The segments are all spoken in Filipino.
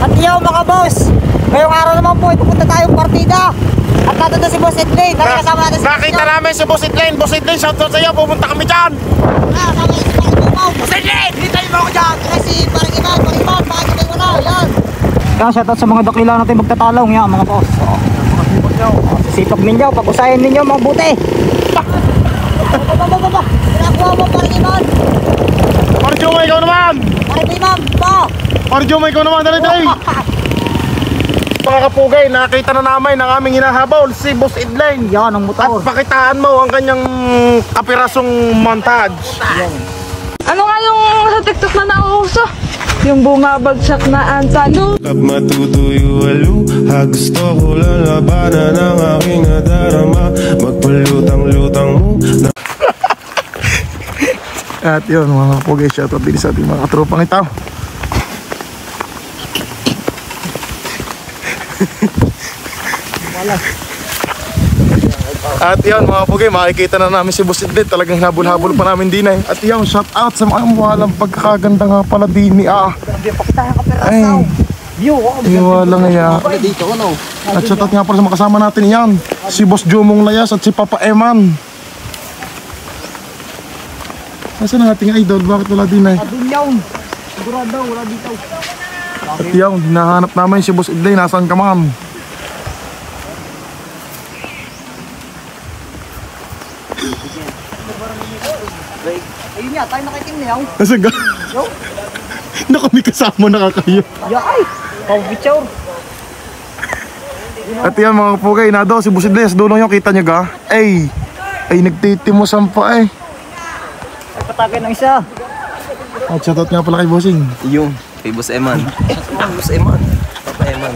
At iyo mga boss, ngayong araw naman po ay pupunta tayong partida. At natin na si Boss Edlane. Kasama natin si Nakita namin si Boss Edlane. Boss Edlane, shoutout sa iyo. Pupunta kami dyan. Kasama si Boss Edlane. Hintayin mo ako dyan. Kasi parang iman, pakikita mo na. Yan. Kaya shoutout sa mga dakila natin magtatalong yan mga boss. Sipag ninyo, pag-usayan ninyo mga buti. Baba. Pinakuha mo parang iman. Parjuma, ikaw naman. Parang iman pa. Parjuma, ikaw naman. Dali. Mga kapugay, nakita na namin ang aming hinahabol, si Boss Edlane. Yan ang motor. At pakitaan mo ang kanyang kapirasong montage. Ano nga yung sa TikTok na nauuso? Yung bumabagsak na ansalo. Matutuyo-alo, gusto ko lang labanan ang aking nadarama. Magpalutang-lutang mo. At yun mga kapugay, shoutout din sa ating mga katropang ito. At yun mga pugay, makikita na namin si Boss Edlane. Talagang hinabol-habol pa namin din eh. At yun, shout out sa mga walang pagkakaganda nga pala din ay, walang nga. At shout out nga pala sa makasama natin yan, si Boss Jomong Layas at si Papa Eman. Nasaan ang ating idol? Bakit wala din eh? Sigurado, wala dito. At yun, hinahanap namin si Boss Edlane. Nasaan ka man? Ayun nga, tayo nakiting na yan. Nasaan ka? Naku, may kasama na kakayo. Yay! Pang-picture. At yan mga kapugay, nado si Boss Edlane sa dulong yung kita nyo ga? Ay nagtitimusan pa eh. Ay, patagay ng isa. At shoutout nga pala kay Bossing. Yung kay Boss Eman. Boss Eman. Papa Eman.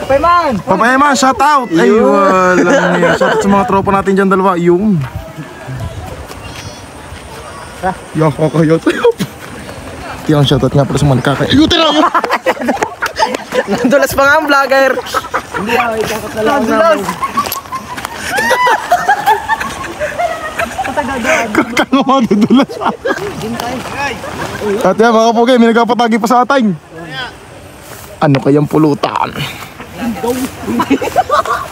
Papayaman! Papayaman, shoutout! Ay, walang yan. Shoutout sa mga tropa natin dyan dalawa. Yung yung kakayot. Yung shoutout nga pala sa mga nakakayutin na yun. Nandulas pa nga ang vlogger. Hindi ako, ikakot na lang. Nandulas! Kakang madudulas. At yan mga kapugay, may nagkapatagi pa sa atin. Ano kayang pulutan?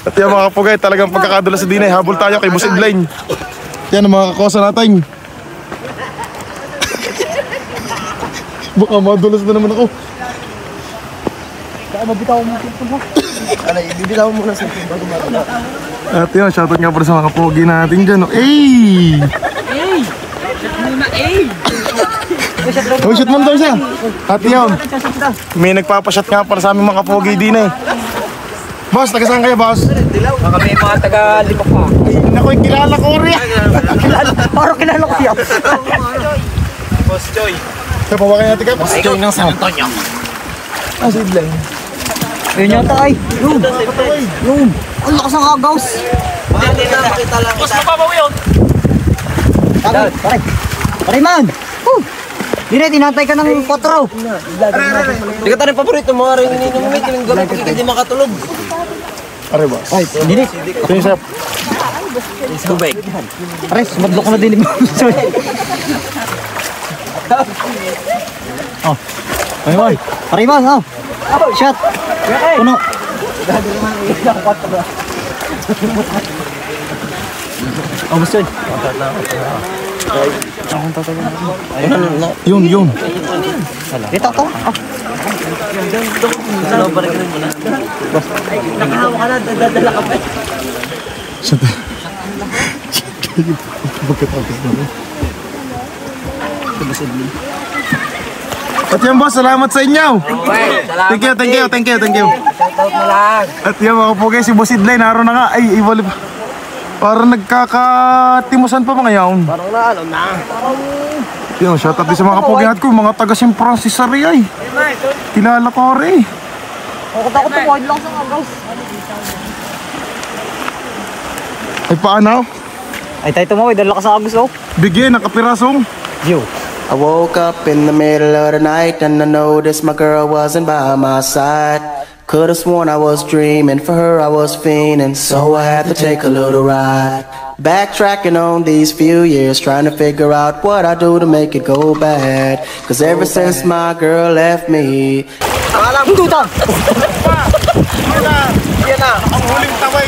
At yan mga kapugay, talagang pagkakadulas sa dinay. Habol tayo kay Boss Edlane. Yan ang mga kakosa natin. Baka madulas na naman ako. Kaya mabitaw mo ito mo. Ano, ibibitaw mo na sa bago matula. At yun, shoutout nga pala sa mga kapogi natin dyan. Ey! Shot muna Oh, shoot mo daw siya. At yun, may nagpapashot nga para sa aming mga kapogi din eh. Boss, taga saan kayo boss? Baka may mga taga-lipak pa. Ay, nako'y kilala ko rin. Parang kilala ko siya. Boss Joy. Sa pawakay natin ka? Boss Joy ng San Antonio. Ah, si Edlane. Ayun yata ay. Yung. Ang lakas ng agaws. Makita lang. Boss, mapabawi yun. Pare man. Dire, tinatay ka ng 4. Hindi ka tayo paborito mo. Aring ininom mo. Tinang gabi pag hindi makatulog. Are boss. Ay, dire. Sino siya? Tubig. Pare, madlok na din mo. Oh. Ay, man. Pare man, oh. Shot. Puno. Oh, gusto yun. Yun. Dito ka. Ano ba rin mo na? Nakahawa ka na, dadala ka pa. Shut up. Pagkatapos na rin. At yan boss, salamat sa inyo. Thank you. At yan mga kapugay, si Boss Edlane, naroon na nga. Ay, iwalip. Parang nagkakatimusan pa mga yaon. Parang na, ano na. Yan, shout out din sa mga kapugay natin ko, mga taga San Francisco ay. Kilala ko rin. Takot to, wide lang sa agaws. Ay, paano? Ay, tayo tumawid, dala ka sa agaws, oh. Bigyan, nakapirasong. Yo. I woke up in the middle of the night and I noticed my girl wasn't by my side. Could've sworn I was dreaming, for her I was fiending, so I had to take a little ride. Backtracking on these few years, trying to figure out what I do to make it go bad. Cause ever since my girl left me, Duta! Yan na, ang huling taway.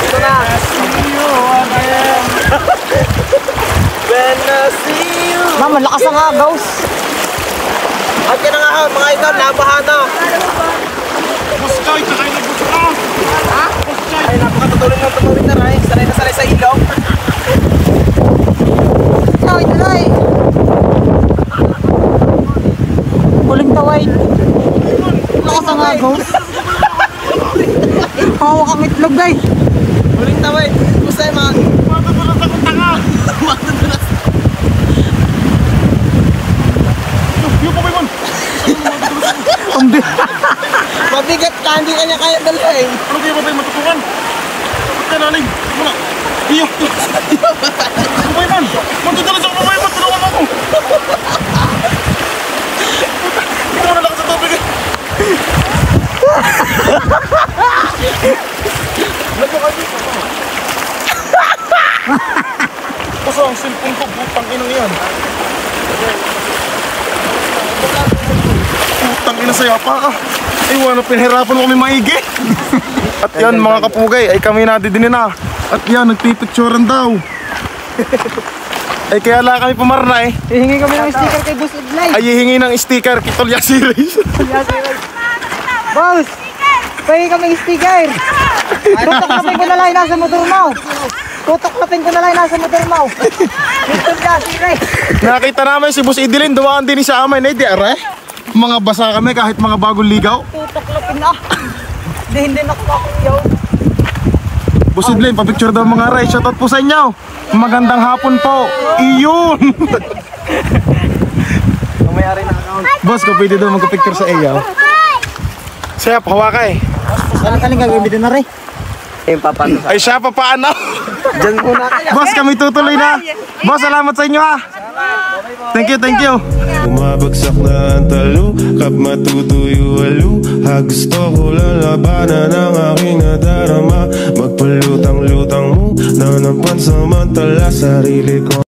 Ito na. When I see you. Ma'am, malakas ang agaws. At yan na nga mga idol, nabahan na. Boss Choy, kakain na boss ka. Ha? Ay, napakatutuloy ng tutuloy na rin. Sanay na sanay sa ilaw. Tuloy, tuloy! Huling taway. Malakas ang agaws. Hawak ang itlog, guys. Huling tawid. Gusto yung mga... Matutulas akong tanga. Matutulas. Yung pa ba yun? Mabigat ka, hindi ka niya kaya dalhin. Ano kaya ba tayo matutukan? Ba't ka naling? Wala. Iyo. Ano ba yun? Matutulas ako ba yun? Tulungan ako. Hindi ko na lakas sa tubig eh. Kaso ang cellphone ko, putang inang yan. Putang ina sa'yo pa ka. Ay wala, pinahirapan mo kami maigi. At yan mga kapugay, ay kami nadidinin na. At yan, nagpipicturean daw. Ay kaya lang kami pumarna eh. Hihingi kami ng sticker kay Boss Udlay. Ay hihingi ng sticker, Kitolya Series. Boss! Pahingi kami ng sticker. Tutok-lapin ko na lang nasa motor mo. Tutok-lapin ko na lang nasa motor mo. Ito siya, sticker. Nakita namin si Boss Idilin, dumaan din sa amin eh, di aray. Mga basa kami kahit mga bagong ligaw. Tutok-lapin na. Hindi nakakakuyaw. Boss Idilin, papicture daw mga aray. Shoutout po sa inyo. Magandang hapon po. Iyon! Mayari na account. Boss, kung pwede daw magpapicture sa iyo. Siya, pahawa ka eh. Aling gagawin dito na rin. Yung papano sa... Ay siya, papaano? Diyan muna kayo. Boss, kami tutuloy na. Boss, salamat sa inyo ah. Thank you, thank you. Bumabagsak na ang talo, kap matutuyo alo. Gusto ko lang labanan ang aking nadarama. Magpalutang-lutang mo na ng pansamantala sarili ko.